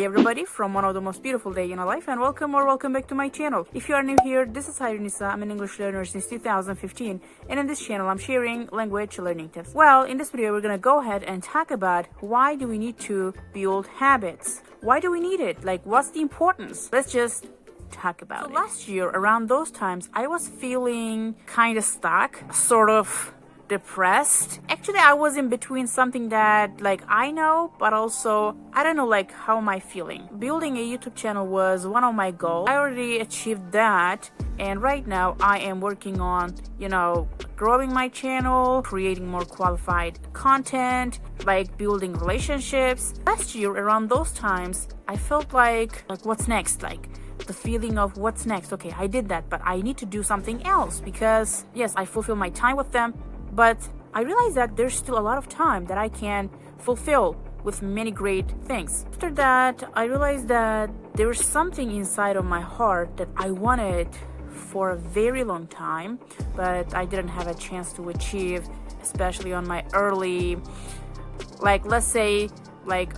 Hey everybody, from one of the most beautiful day in our life, and welcome back to my channel. If you are new here, this is herkese. I'm an English learner since 2015, and in this channel I'm sharing language learning tips. Well, in this video we're gonna go ahead and talk about why do we need to build habits. Why do we need it? Like, what's the importance? Let's just talk about it. Last year around those times I was feeling kind of stuck, sort of depressed. Actually, I was in between something that like I know, but also I don't know, like, how am I feeling? Building a YouTube channel was one of my goals. I already achieved that, and right now I am working on, growing my channel, creating more qualified content, like building relationships. Last year around those times I felt like what's next? Like the feeling of what's next? Okay, I did that, but I need to do something else, because yes, I fulfill my time with them, but I realized that there's still a lot of time that I can fulfill with many great things. After that, I realized that there was something inside of my heart that I wanted for a very long time, but I didn't have a chance to achieve, especially on my early, let's say,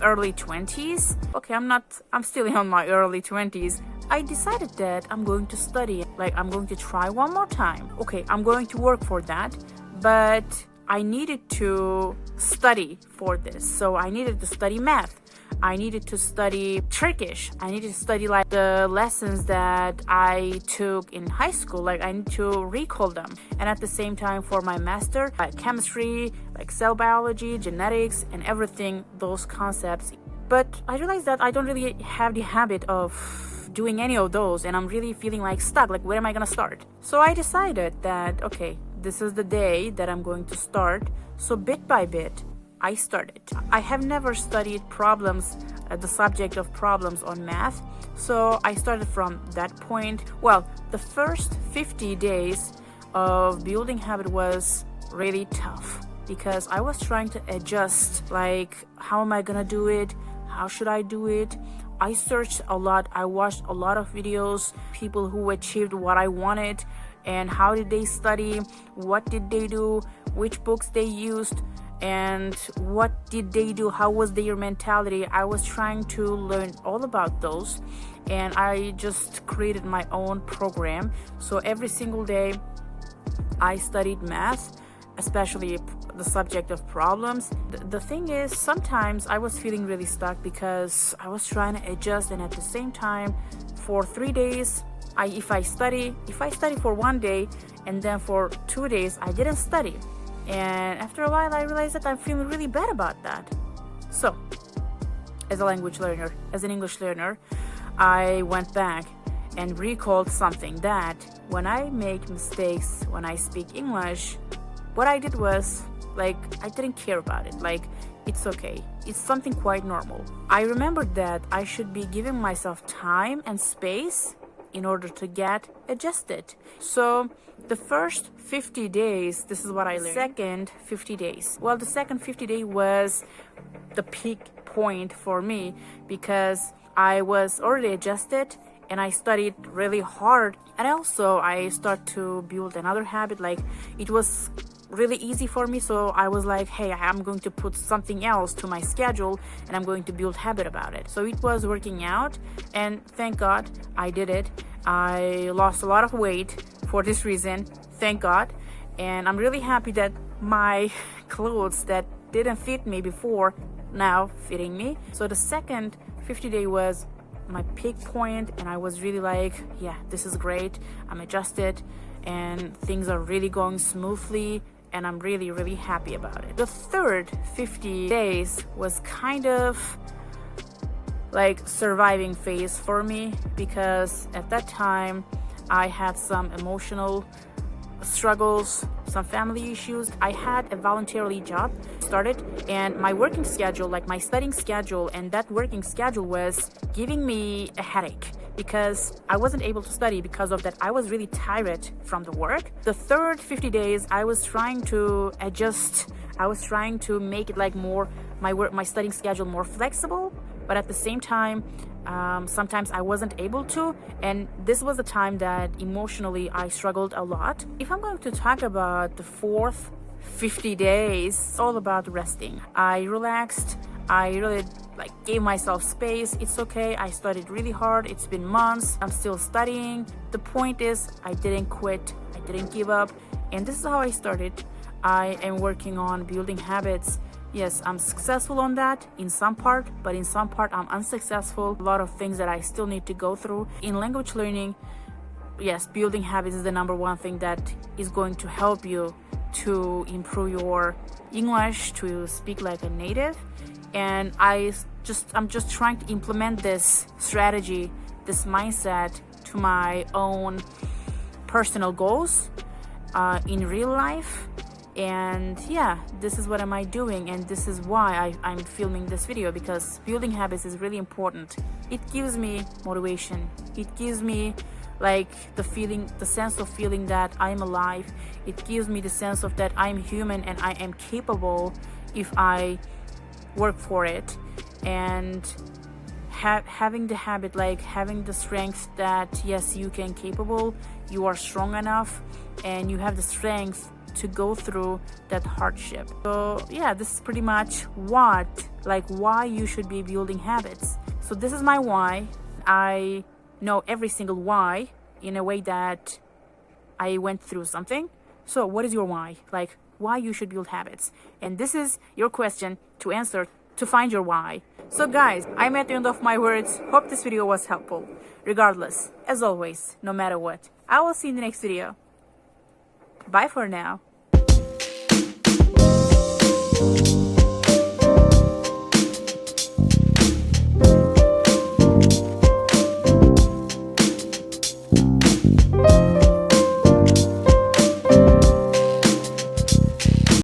early 20s. Okay, I'm still in my early 20s. I decided that I'm going to study, I'm going to try one more time. Okay, I'm going to work for that. But I needed to study for this. So I needed to study math. I needed to study Turkish. I needed to study the lessons that I took in high school. I need to recall them. And at the same time, for my master, chemistry, cell biology, genetics, and everything, those concepts. But I realized that I don't really have the habit of doing any of those, and I'm really feeling stuck. Where am I gonna start? So I decided that, okay, this is the day that I'm going to start. So bit by bit, I started. I have never studied problems, the subject of problems on math. So I started from that point. Well, the first 50 days of building habit was really tough, because I was trying to adjust, how am I gonna do it? How should I do it? I searched a lot. I watched a lot of videos, people who achieved what I wanted, and how did they study, what did they do, which books they used, and what did they do, how was their mentality. I was trying to learn all about those, and I just created my own program. So every single day I studied math, especially the subject of problems. The thing is, sometimes I was feeling really stuck because I was trying to adjust, and at the same time, for 3 days, if I study for 1 day, and then for 2 days I didn't study, and after a while I realized that I'm feeling really bad about that. So as a language learner, as an English learner, I went back and recalled something, that when I make mistakes when I speak English, what I did was I didn't care about it. It's okay, it's something quite normal. I remembered that I should be giving myself time and space in order to get adjusted. So the first 50 days, this is what I learned. Second 50 days. Well, the second 50 day was the peak point for me, because I was already adjusted and I studied really hard. And also I start to build another habit. It was really easy for me, so I was hey, I'm going to put something else to my schedule, and I'm going to build habit about it. So it was working out, and thank God I did it. I lost a lot of weight for this reason, thank God, and I'm really happy that my clothes that didn't fit me before now fitting me. So the second 50 day was my peak point, and I was really yeah, this is great, I'm adjusted and things are really going smoothly, and I'm really, really happy about it. The third 50 days was kind of surviving phase for me, because at that time I had some emotional struggles, some family issues. I had a voluntarily job started, and my working schedule, my studying schedule, and that working schedule was giving me a headache, because I wasn't able to study because of that. I was really tired from the work. The third 50 days I was trying to adjust. I was trying to make it my studying schedule more flexible, but at the same time, sometimes I wasn't able to, and this was a time that emotionally I struggled a lot. If I'm going to talk about the fourth 50 days, it's all about resting. I relaxed, I really gave myself space. It's okay. I studied really hard. It's been months. I'm still studying. The point is, I didn't quit. I didn't give up. And this is how I started. I am working on building habits. Yes, I'm successful on that in some part, but in some part I'm unsuccessful. A lot of things that I still need to go through. In language learning, yes, building habits is the number one thing that is going to help you to improve your English, to speak like a native. And I'm just trying to implement this strategy, this mindset to my own personal goals in real life. And yeah, this is what am I doing, and this is why I'm filming this video, because building habits is really important. It gives me motivation. It gives me the sense of feeling that I'm alive. It gives me the sense of that I'm human and I am capable if I work for it. And having the habit, having the strength that yes, you can capable, you are strong enough, and you have the strength to go through that hardship. So yeah, this is pretty much why you should be building habits. So this is my why. I know every single why in a way that I went through something. So what is your why? Why you should build habits? And this is your question to answer, to find your why. So guys, I'm at the end of my words. Hope this video was helpful. Regardless, as always, no matter what, I will see you in the next video. Bye for now.